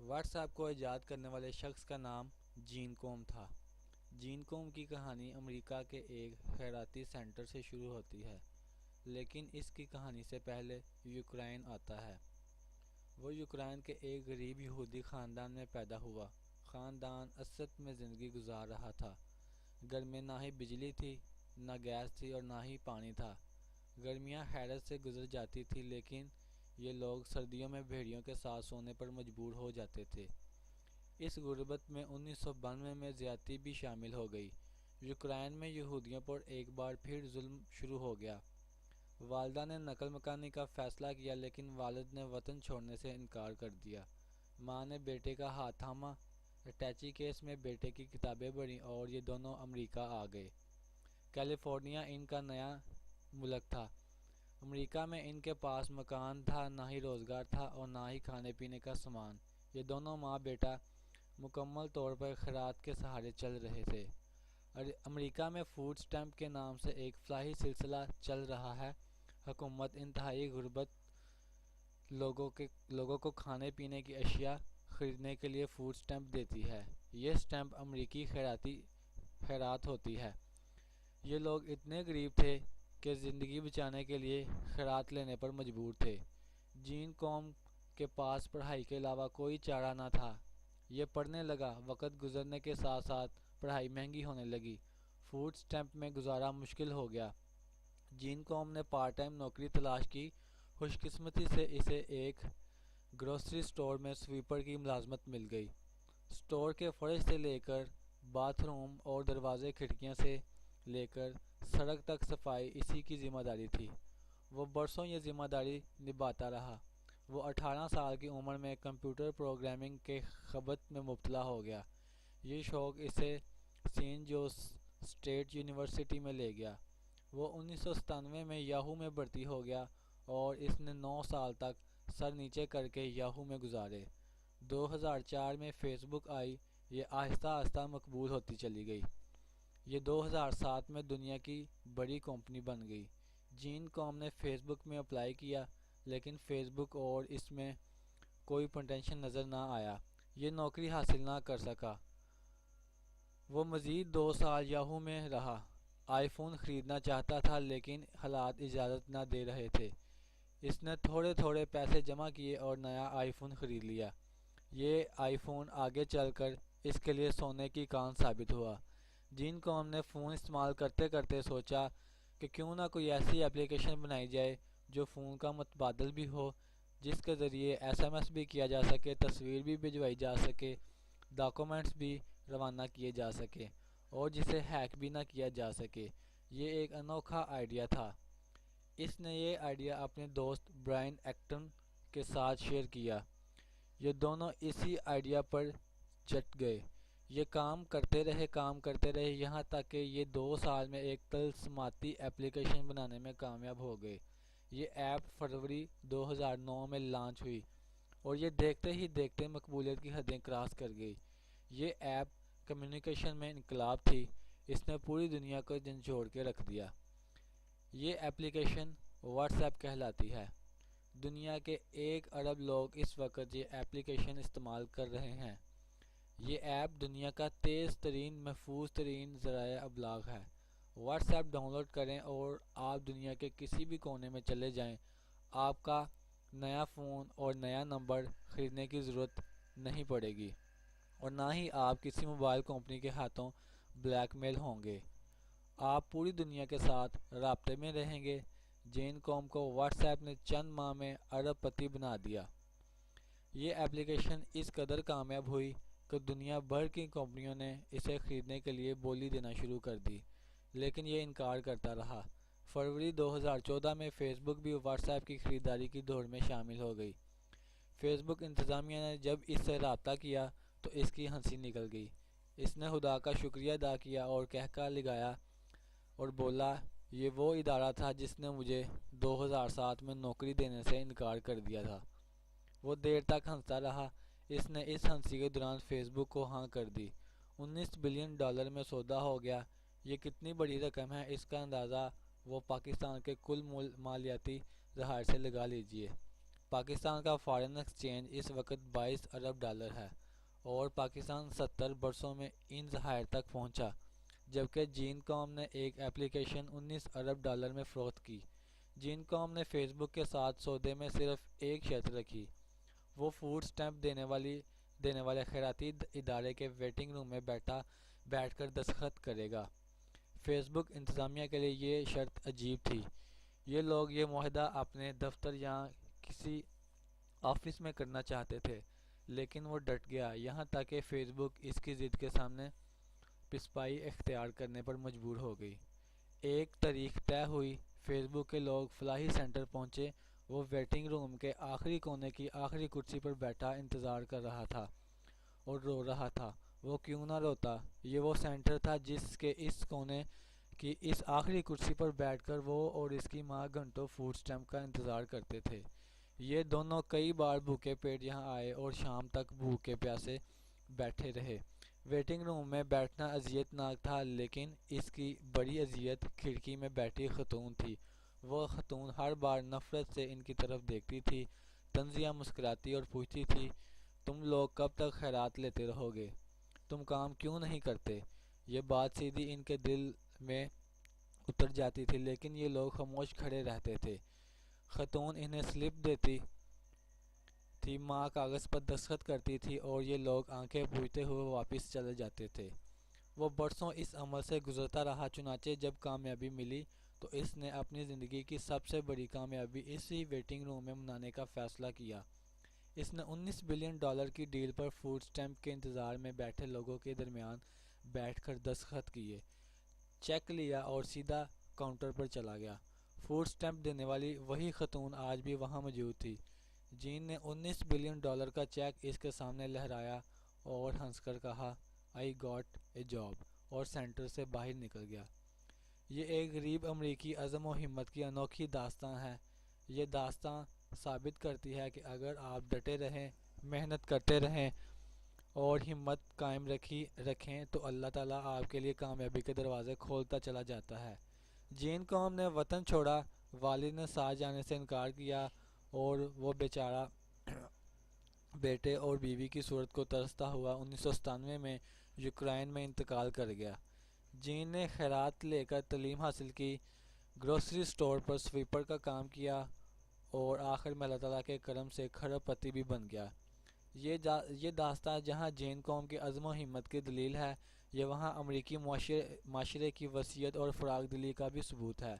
What's app کو ایجاد کرنے والے شخص کا نام جین کوم تھا۔ جین کوم کی کہانی امریکہ کے ایک خیراتی سینٹر سے شروع ہوتی ہے، لیکن اس کی کہانی سے پہلے یوکرائن آتا ہے۔ وہ یوکرائن کے ایک غریب یہودی خاندان میں پیدا ہوا۔ خاندان اسد میں زندگی گزار رہا تھا۔ گھر میں نہ ہی بجلی تھی، نہ گیس تھی اور نہ ہی پانی تھا۔ گرمیاں حیرت سے گزر جاتی تھی، لیکن یہ لوگ سردیوں میں بھیڑیوں کے ساتھ سونے پر مجبور ہو جاتے تھے۔ اس غربت میں 1992 میں زیادتی بھی شامل ہو گئی۔ یوکرائن میں یہودیوں پر ایک بار پھر ظلم شروع ہو گیا۔ والدہ نے نقل مکانی کا فیصلہ کیا، لیکن والد نے وطن چھوڑنے سے انکار کر دیا۔ ماں نے بیٹے کا ہاتھ تھاما، اٹیچی کیس میں بیٹے کی کتابیں پڑھیں اور یہ دونوں امریکہ آ گئے۔ کیلیفورنیا ان کا نیا ملک تھا۔ امریکہ میں ان کے پاس مکان تھا، نہ ہی روزگار تھا اور نہ ہی کھانے پینے کا سامان۔ یہ دونوں ماں بیٹا مکمل طور پر خیرات کے سہارے چل رہے تھے۔ امریکہ میں فوڈ سٹیمپ کے نام سے ایک فلاحی سلسلہ چل رہا ہے۔ حکومت انتہائی غربت لوگوں کو کھانے پینے کی اشیاء خریدنے کے لیے فوڈ سٹیمپ دیتی ہے۔ یہ سٹیمپ امریکی خیرات ہوتی ہے۔ یہ لوگ اتنے غریب تھے کہ زندگی بچانے کے لیے خیرات لینے پر مجبور تھے۔ جین کوم کے پاس پڑھائی کے علاوہ کوئی چارہ نہ تھا۔ یہ پڑھنے لگا۔ وقت گزرنے کے ساتھ ساتھ پڑھائی مہنگی ہونے لگی۔ فوڈ سٹیمپ میں گزارا مشکل ہو گیا۔ جین کوم نے پارٹ ٹائم نوکری تلاش کی۔ خوش قسمتی سے اسے ایک گروسری سٹور میں سویپر کی ملازمت مل گئی۔ سٹور کے فرش سے لے کر باتھ روم اور دروازے کھڑکیاں سے لے کر سڑک تک صفائی اسی کی ذمہ داری تھی۔ وہ برسوں یہ ذمہ داری نبھاتا رہا۔ وہ 18 سال کی عمر میں کمپیوٹر پروگرامنگ کے خبط میں مبتلا ہو گیا۔ یہ شوق اسے سین جوس اسٹیٹ یونیورسٹی میں لے گیا۔ وہ 1997 میں یاہو میں بھرتی ہو گیا اور اس نے 9 سال تک سر نیچے کر کے یاہو میں گزارے۔ 2004 میں فیس بک آئی۔ یہ آہستہ آہستہ مقبول ہوتی چلی گئی۔ یہ 2007 میں دنیا کی بڑی کمپنی بن گئی۔ جین کوم نے فیس بک میں اپلائی کیا، لیکن فیس بک اور اس میں کوئی پوٹینشل نظر نہ آیا۔ یہ نوکری حاصل نہ کر سکا۔ وہ مزید 2 سال یاہو میں رہا۔ آئی فون خریدنا چاہتا تھا، لیکن حالات اجازت نہ دے رہے تھے۔ اس نے تھوڑے تھوڑے پیسے جمع کیے اور نیا آئی فون خرید لیا۔ یہ آئی فون آگے چل کر اس کے لیے سونے کی کان ثابت ہوا۔ جین کوم نے فون استعمال کرتے کرتے سوچا کہ کیوں نہ کوئی ایسی اپلیکیشن بنائی جائے جو فون کا متبادل بھی ہو، جس کے ذریعے ایس ایم ایس بھی کیا جا سکے، تصویر بھی بھجوائی جا سکے، ڈاکومنٹس بھی روانہ کیے جا سکے اور جسے ہیک بھی نہ کیا جا سکے۔ یہ ایک انوکھا آئیڈیا تھا۔ اس نے یہ آئیڈیا اپنے دوست برائن ایکٹن کے ساتھ شیئر کیا۔ یہ دونوں اسی آئیڈیا پر جٹ گئے۔ یہ کام کرتے رہے یہاں تک کہ یہ 2 سال میں ایک طلسماتی اپلیکیشن بنانے میں کامیاب ہو گئے۔ یہ ایپ فروری 2009 میں لانچ ہوئی اور یہ دیکھتے ہی دیکھتے مقبولیت کی حدیں کراس کر گئی۔ یہ ایپ کمیونیکیشن میں انقلاب تھی۔ اس نے پوری دنیا کو جھنجھوڑ کے رکھ دیا۔ یہ اپلیکیشن واٹس ایپ کہلاتی ہے۔ دنیا کے 1 ارب لوگ اس وقت یہ اپلیکیشن استعمال کر رہے ہیں۔ یہ ایپ دنیا کا تیز ترین محفوظ ترین ذرائع ابلاغ ہے۔ واٹس ایپ ڈاؤن لوڈ کریں اور آپ دنیا کے کسی بھی کونے میں چلے جائیں۔ آپ کا نیا فون اور نیا نمبر خریدنے کی ضرورت نہیں پڑے گی اور نہ ہی آپ کسی موبائل کمپنی کے ہاتھوں بلیک میل ہوں گے۔ آپ پوری دنیا کے ساتھ رابطے میں رہیں گے۔ جین کوم کو واٹس ایپ نے چند ماہ میں ارب پتی بنا دیا۔ یہ اپلیکیشن اس قدر کامیاب ہوئی کہ دنیا بھر کی کمپنیوں نے اسے خریدنے کے لیے بولی دینا شروع کر دی، لیکن یہ انکار کرتا رہا۔ فروری 2014 میں فیس بک بھی واٹس ایپ کی خریداری کی دوڑ میں شامل ہو گئی۔ فیس بک انتظامیہ نے جب اس سے رابطہ کیا تو اس کی ہنسی نکل گئی۔ اس نے خدا کا شکریہ ادا کیا اور کہکا لگایا اور بولا، یہ وہ ادارہ تھا جس نے مجھے 2007 میں نوکری دینے سے انکار کر دیا تھا۔ وہ دیر تک ہنستا رہا۔ اس نے اس ہنسی کے دوران فیس بک کو ہاں کر دی۔ $19 بلین میں سودا ہو گیا۔ یہ کتنی بڑی رقم ہے، اس کا اندازہ وہ پاکستان کے کل مالیاتی ذخائر سے لگا لیجئے۔ پاکستان کا فارن ایکسچینج اس وقت 22 ارب ڈالر ہے اور پاکستان 70 برسوں میں ان ذخائر تک پہنچا، جبکہ جین قوم نے ایک اپلیکیشن 19 ارب ڈالر میں فروخت کی۔ جین قوم نے فیس بک کے ساتھ سودے میں صرف ایک شرط رکھی، وہ فوڈ سٹیمپ دینے والے خیراتی ادارے کے ویٹنگ روم میں بیٹھ کر دستخط کرے گا۔ فیس بک انتظامیہ کے لیے یہ شرط عجیب تھی۔ یہ لوگ یہ معاہدہ اپنے دفتر یا کسی آفس میں کرنا چاہتے تھے، لیکن وہ ڈٹ گیا، یہاں تک کہ فیس بک اس کی ضد کے سامنے پسپائی اختیار کرنے پر مجبور ہو گئی۔ ایک تاریخ طے ہوئی، فیس بک کے لوگ فلاحی سینٹر پہنچے۔ وہ ویٹنگ روم کے آخری کونے کی آخری کرسی پر بیٹھا انتظار کر رہا تھا اور رو رہا تھا۔ وہ کیوں نہ روتا؟ یہ وہ سینٹر تھا جس کے اس کونے کی اس آخری کرسی پر بیٹھ کر وہ اور اس کی ماں گھنٹوں فوڈ سٹیمپ کا انتظار کرتے تھے۔ یہ دونوں کئی بار بھوکے پیٹ یہاں آئے اور شام تک بھوکے پیاسے بیٹھے رہے۔ ویٹنگ روم میں بیٹھنا اذیت ناک تھا، لیکن اس کی بڑی اذیت کھڑکی میں بیٹھی خاتون تھی۔ وہ خاتون ہر بار نفرت سے ان کی طرف دیکھتی تھی، طنزیہ مسکراتی اور پوچھتی تھی، تم لوگ کب تک خیرات لیتے رہو گے؟ تم کام کیوں نہیں کرتے؟ یہ بات سیدھی ان کے دل میں اتر جاتی تھی، لیکن یہ لوگ خاموش کھڑے رہتے تھے۔ خاتون انہیں سلپ دیتی تھی، ماں کاغذ پر دستخط کرتی تھی اور یہ لوگ آنکھیں بوجھتے ہوئے واپس چلے جاتے تھے۔ وہ برسوں اس عمل سے گزرتا رہا، چنانچہ جب کامیابی ملی تو اس نے اپنی زندگی کی سب سے بڑی کامیابی اسی ویٹنگ روم میں منانے کا فیصلہ کیا۔ اس نے 19 بلین ڈالر کی ڈیل پر فوڈ سٹیمپ کے انتظار میں بیٹھے لوگوں کے درمیان بیٹھ کر دستخط کیے، چیک لیا اور سیدھا کاؤنٹر پر چلا گیا۔ فوڈ سٹیمپ دینے والی وہی خاتون آج بھی وہاں موجود تھی۔ جین نے 19 بلین ڈالر کا چیک اس کے سامنے لہرایا اور ہنس کر کہا، "آئی گاٹ اے جاب"، اور سینٹر سے باہر نکل گیا۔ یہ ایک غریب امریکی عزم و ہمت کی انوکھی داستان ہے۔ یہ داستان ثابت کرتی ہے کہ اگر آپ ڈٹے رہیں، محنت کرتے رہیں اور ہمت قائم رکھیں تو اللہ تعالیٰ آپ کے لیے کامیابی کے دروازے کھولتا چلا جاتا ہے۔ جین قوم نے وطن چھوڑا، والد نے ساتھ جانے سے انکار کیا اور وہ بیچارہ بیٹے اور بیوی کی صورت کو ترستا ہوا 1997 میں یوکرائن میں انتقال کر گیا۔ جین نے خیرات لے کر تعلیم حاصل کی، گروسری سٹور پر سویپر کا کام کیا اور آخر میں اللہ تعالیٰ کے کرم سے کھرب پتی بھی بن گیا۔ یہ داستان جہاں جین قوم کی عزم و ہمت کی دلیل ہے، یہ وہاں امریکی معاشرے کی وسعت اور فراخ دلی کا بھی ثبوت ہے۔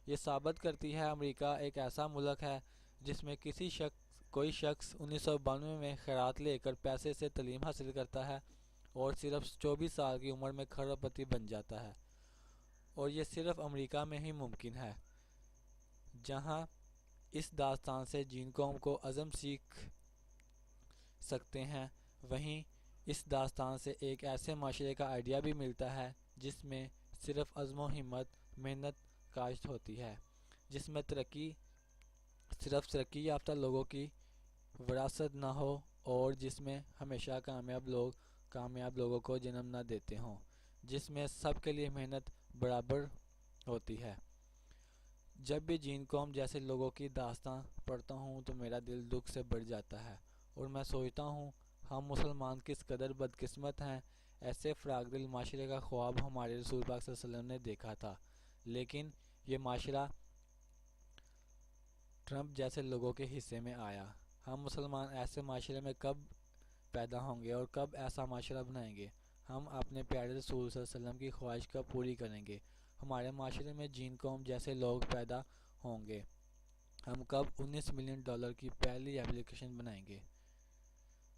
یہ ثابت کرتی ہے امریکہ ایک ایسا ملک ہے جس میں کوئی شخص 1992 میں خیرات لے کر پیسے سے تعلیم حاصل کرتا ہے اور صرف 24 سال کی عمر میں کھرب پتی بن جاتا ہے، اور یہ صرف امریکہ میں ہی ممکن ہے۔ جہاں اس داستان سے جین قوم کو عزم سیکھ سکتے ہیں، وہیں اس داستان سے ایک ایسے معاشرے کا آئیڈیا بھی ملتا ہے جس میں صرف عزم و ہمت، محنت کاشت ہوتی ہے، جس میں صرف ترقی یافتہ لوگوں کی وراثت نہ ہو اور جس میں ہمیشہ کامیاب لوگوں کو جنم نہ دیتے ہوں، جس میں سب کے لیے محنت برابر ہوتی ہے۔ جب بھی جین قوم جیسے لوگوں کی داستان پڑھتا ہوں تو میرا دل دکھ سے بھر جاتا ہے اور میں سوچتا ہوں ہم مسلمان کس قدر بدقسمت ہیں۔ ایسے فراخ دل معاشرے کا خواب ہمارے رسول پاک صلی اللہ علیہ وسلم نے دیکھا تھا، لیکن یہ معاشرہ ٹرمپ جیسے لوگوں کے حصے میں آیا۔ ہم مسلمان ایسے معاشرے میں کب پیدا ہوں گے اور کب ایسا معاشرہ بنائیں گے؟ ہم اپنے پیارے رسول صلی اللہ علیہ وسلم کی خواہش کب پوری کریں گے؟ ہمارے معاشرے میں جین قوم جیسے لوگ پیدا ہوں گے؟ ہم کب 19 ملین ڈالر کی پہلی اپلیکیشن بنائیں گے؟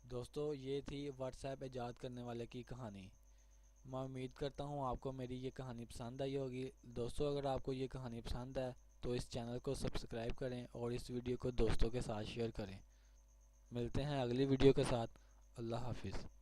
دوستو، یہ تھی واٹس ایپ ایجاد کرنے والے کی کہانی۔ میں امید کرتا ہوں آپ کو میری یہ کہانی پسند آئی ہوگی۔ دوستو، اگر آپ کو یہ کہانی پسند ہے تو اس چینل کو سبسکرائب کریں اور اس ویڈیو کو دوستوں کے ساتھ شیئر کریں۔ ملتے ہیں اگلی ویڈیو کے ساتھ۔ اللہ حافظ۔